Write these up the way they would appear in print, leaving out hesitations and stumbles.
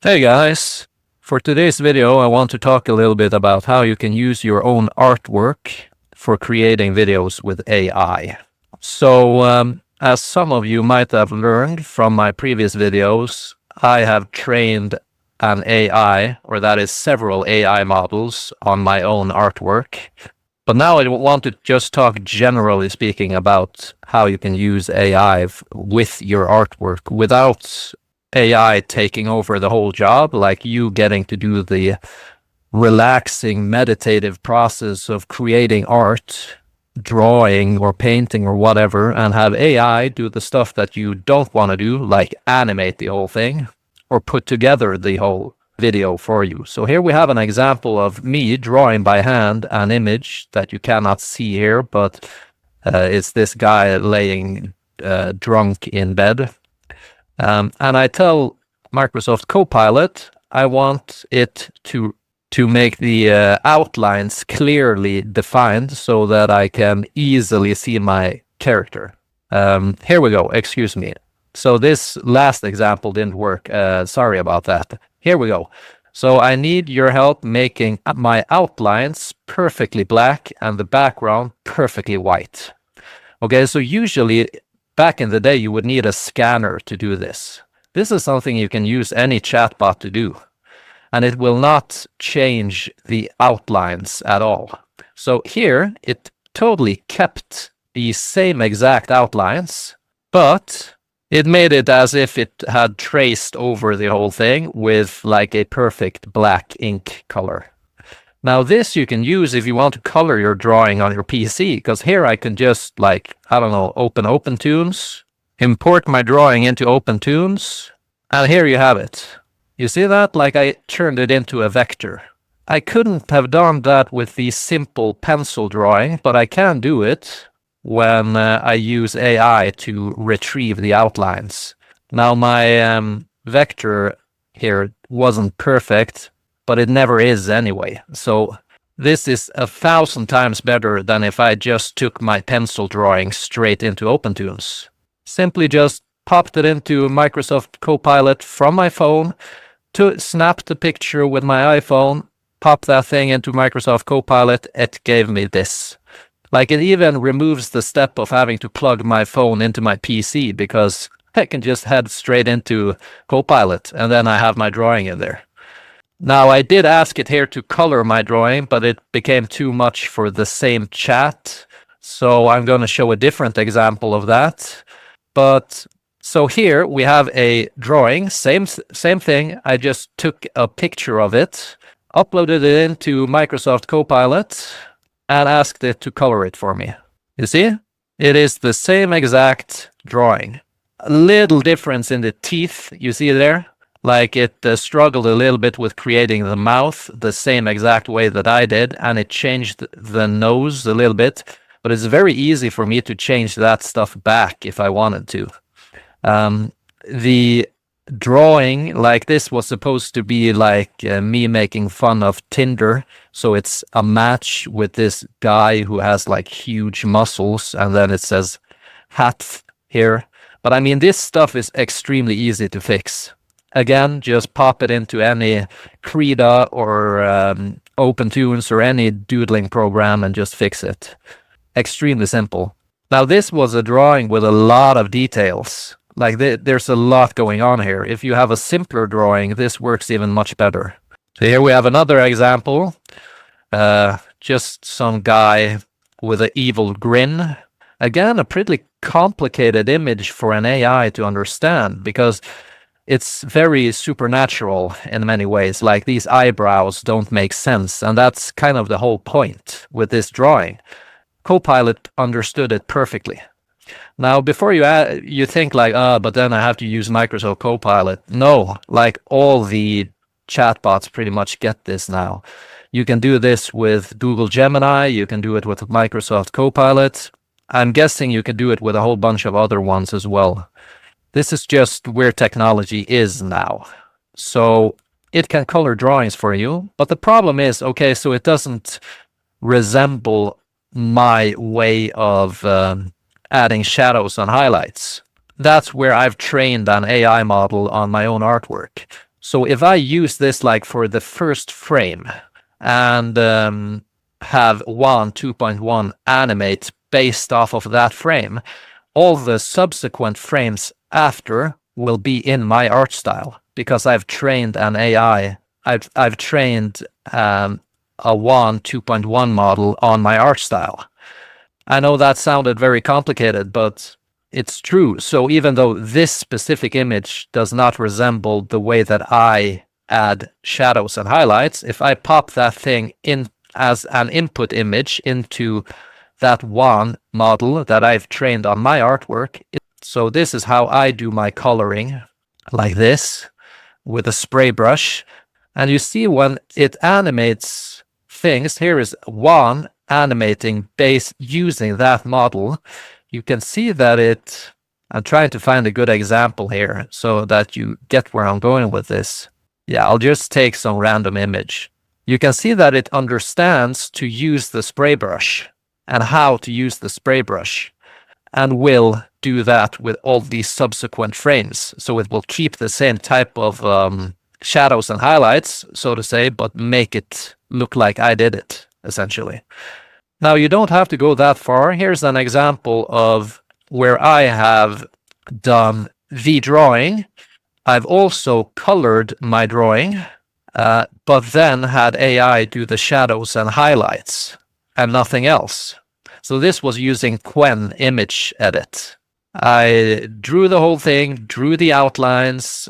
Hey guys, for today's video I want to talk a little bit about how you can use your own artwork for creating videos with AI. So, as some of you might have learned from my previous videos, I have trained an AI, or that is several AI models on my own artwork. But now I want to just talk generally speaking about how you can use AI with your artwork without AI taking over the whole job, like you getting to do the relaxing meditative process of creating art, drawing or painting or whatever, and have AI do the stuff that you don't want to do, like animate the whole thing or put together the whole video for you. So here we have an example of me drawing by hand an image that you cannot see here, but it's this guy laying drunk in bed. And I tell Microsoft Copilot I want it to make the outlines clearly defined so that I can easily see my character. Here we go, excuse me. So this last example didn't work. Sorry about that. Here we go. So I need your help making my outlines perfectly black and the background perfectly white. Okay, so usually back in the day, you would need a scanner to do this. This is something you can use any chatbot to do, and it will not change the outlines at all. So here, it totally kept the same exact outlines, but it made it as if it had traced over the whole thing with like a perfect black ink color. Now this you can use if you want to color your drawing on your PC, because here I can just like, I don't know, open OpenToonz, import my drawing into OpenToonz, and here you have it. You see that? Like I turned it into a vector. I couldn't have done that with the simple pencil drawing, but I can do it when I use AI to retrieve the outlines. Now my vector here wasn't perfect, but it never is anyway. So this is 1,000 times better than if I just took my pencil drawing straight into OpenToonz. Simply just popped it into Microsoft Copilot from my phone, snapped the picture with my iPhone, popped that thing into Microsoft Copilot, it gave me this. Like it even removes the step of having to plug my phone into my PC because I can just head straight into Copilot and then I have my drawing in there. Now, I did ask it here to color my drawing, but it became too much for the same chat. So I'm going to show a different example of that. But so here we have a drawing, same thing. I just took a picture of it, uploaded it into Microsoft Copilot, and asked it to color it for me. You see? It is the same exact drawing. A little difference in the teeth, you see there? Like it struggled a little bit with creating the mouth the same exact way that I did, and it changed the nose a little bit, but it's very easy for me to change that stuff back if I wanted to. The drawing like this was supposed to be like me making fun of Tinder, so it's a match with this guy who has like huge muscles, and then it says hat here. But I mean, this stuff is extremely easy to fix. Again, just pop it into any Krita or OpenToonz or any doodling program and just fix it. Extremely simple. Now, this was a drawing with a lot of details. Like there's a lot going on here. If you have a simpler drawing, this works even much better. So here we have another example. Just some guy with an evil grin. Again, a pretty complicated image for an AI to understand because it's very supernatural in many ways. Like these eyebrows don't make sense, and that's kind of the whole point with this drawing. Copilot understood it perfectly. Now, before you think like, but then I have to use Microsoft Copilot. No, like all the chatbots pretty much get this now. You can do this with Google Gemini. You can do it with Microsoft Copilot. I'm guessing you can do it with a whole bunch of other ones as well. This is just where technology is now. So it can color drawings for you, but the problem is, okay, so it doesn't resemble my way of adding shadows and highlights. That's where I've trained an AI model on my own artwork. So if I use this like for the first frame and have Qwen 2.1 animate based off of that frame, all the subsequent frames after will be in my art style because I've trained an AI. I've trained a Qwen 2.1 model on my art style. I know that sounded very complicated, but it's true. So even though this specific image does not resemble the way that I add shadows and highlights, if I pop that thing in as an input image into that Qwen model that I've trained on my artwork. So this is how I do my coloring, like this, with a spray brush. And you see when it animates things, here is Qwen animating base using that model. You can see that I'm trying to find a good example here so that you get where I'm going with this. Yeah, I'll just take some random image. You can see that it understands to use the spray brush and how to use the spray brush, and will do that with all these subsequent frames. So it will keep the same type of shadows and highlights, so to say, but make it look like I did it, essentially. Now, you don't have to go that far. Here's an example of where I have done the drawing. I've also colored my drawing, but then had AI do the shadows and highlights and nothing else. So this was using Qwen ImageEdit. I drew the whole thing, drew the outlines,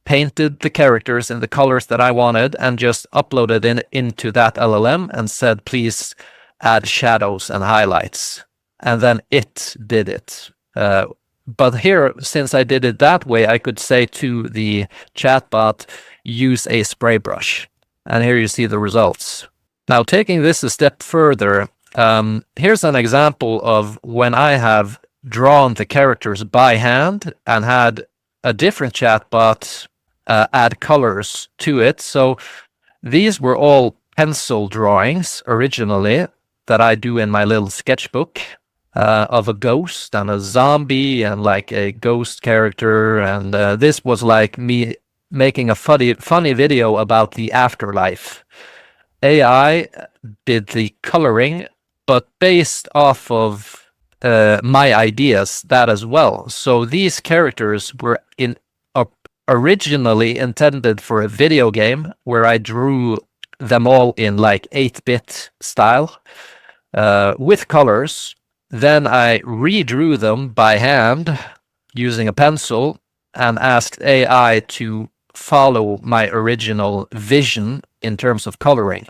painted the characters in the colors that I wanted, and just uploaded into that LLM and said, please add shadows and highlights. And then it did it. But here, since I did it that way, I could say to the chatbot, use a spray brush. And here you see the results. Now, taking this a step further, here's an example of when I have drawn the characters by hand and had a different chatbot add colors to it. So these were all pencil drawings originally that I do in my little sketchbook. Of a ghost and a zombie and like a ghost character, and this was like me making a funny video about the afterlife. AI did the coloring, but based off of my ideas, that as well. So these characters were originally intended for a video game where I drew them all in like 8-bit style with colors. Then I redrew them by hand using a pencil and asked AI to follow my original vision in terms of coloring.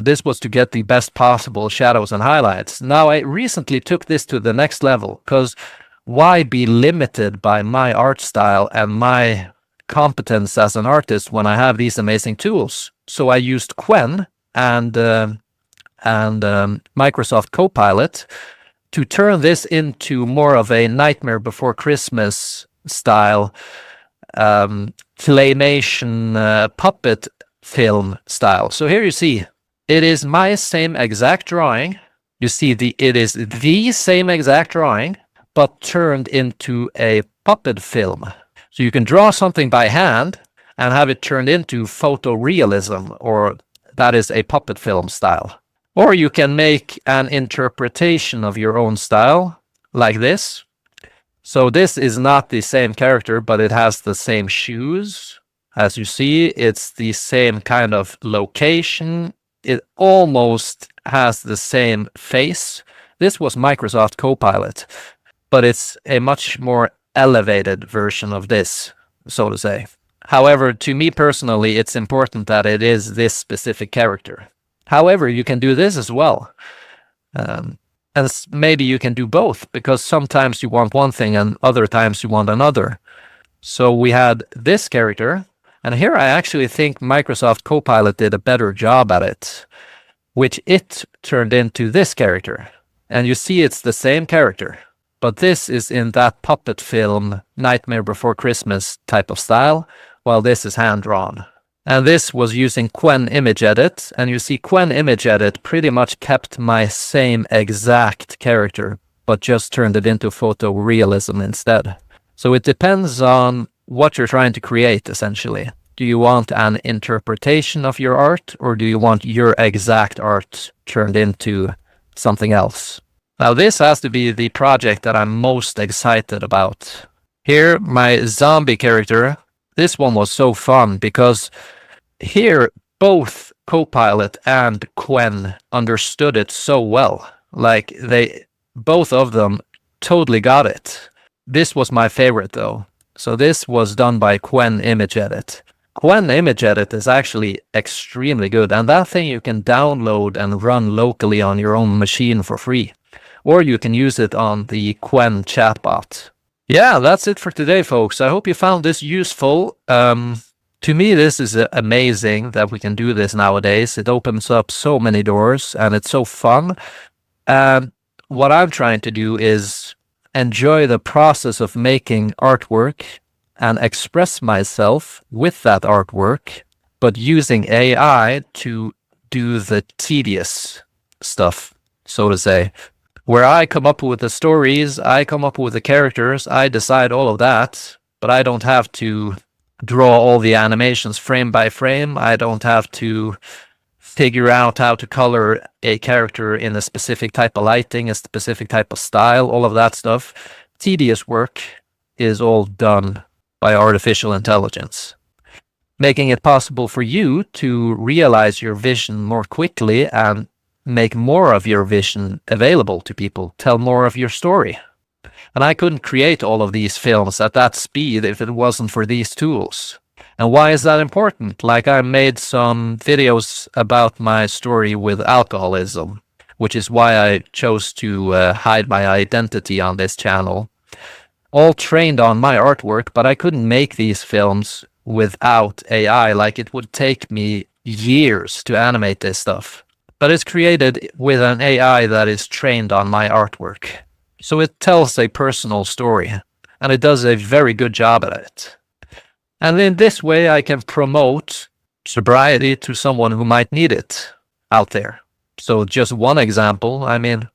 This was to get the best possible shadows and highlights. Now, I recently took this to the next level, because why be limited by my art style and my competence as an artist when I have these amazing tools? So I used Qwen and Microsoft Copilot to turn this into more of a Nightmare Before Christmas style claymation puppet film style. So here you see, it is my same exact drawing. You see, it is the same exact drawing, but turned into a puppet film. So you can draw something by hand and have it turned into photorealism, or that is a puppet film style. Or you can make an interpretation of your own style, like this. So this is not the same character, but it has the same shoes. As you see, it's the same kind of location. It almost has the same face. This was Microsoft Copilot, but it's a much more elevated version of this, so to say. However, to me personally, it's important that it is this specific character. However, you can do this as well. And maybe you can do both, because sometimes you want one thing and other times you want another. So we had this character, and here I actually think Microsoft Copilot did a better job at it, which it turned into this character. And you see it's the same character, but this is in that puppet film Nightmare Before Christmas type of style, while this is hand-drawn. And this was using Qwen ImageEdit, and you see Qwen ImageEdit pretty much kept my same exact character, but just turned it into photorealism instead. So it depends on what you're trying to create, essentially. Do you want an interpretation of your art, or do you want your exact art turned into something else? Now, this has to be the project that I'm most excited about. Here, my zombie character, this one was so fun because here both Copilot and Qwen understood it so well. Like, both of them totally got it. This was my favorite though. So this was done by Qwen ImageEdit. Qwen ImageEdit is actually extremely good, and that thing you can download and run locally on your own machine for free. Or you can use it on the Qwen chatbot. Yeah, that's it for today, folks. I hope you found this useful. To me, this is amazing that we can do this nowadays. It opens up so many doors, and it's so fun. What I'm trying to do is enjoy the process of making artwork and express myself with that artwork, but using AI to do the tedious stuff, so to say. Where I come up with the stories, I come up with the characters, I decide all of that, but I don't have to draw all the animations frame by frame. I don't have to figure out how to color a character in a specific type of lighting, a specific type of style, all of that stuff. Tedious work is all done by artificial intelligence, making it possible for you to realize your vision more quickly and make more of your vision available to people, tell more of your story. And I couldn't create all of these films at that speed if it wasn't for these tools. And why is that important? Like, I made some videos about my story with alcoholism, which is why I chose to hide my identity on this channel. All trained on my artwork, but I couldn't make these films without AI. Like, it would take me years to animate this stuff. But it's created with an AI that is trained on my artwork. So it tells a personal story, and it does a very good job at it. And in this way, I can promote sobriety to someone who might need it out there. So just one example,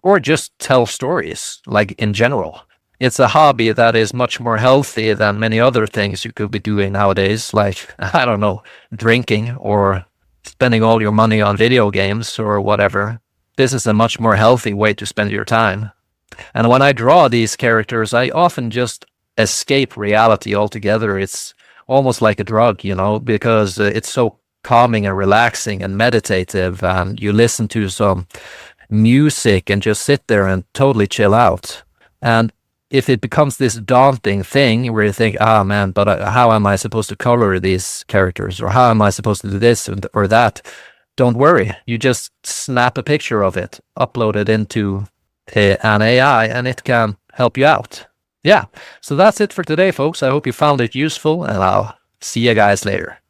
or just tell stories, like in general. It's a hobby that is much more healthy than many other things you could be doing nowadays, like, I don't know, drinking or spending all your money on video games or whatever. This is a much more healthy way to spend your time. And when I draw these characters, I often just escape reality altogether. It's almost like a drug, because it's so calming and relaxing and meditative, and you listen to some music and just sit there and totally chill out. And if it becomes this daunting thing where you think, man, but how am I supposed to color these characters? Or how am I supposed to do this or that? Don't worry. You just snap a picture of it, upload it into an AI, and it can help you out. Yeah, so that's it for today, folks. I hope you found it useful, and I'll see you guys later.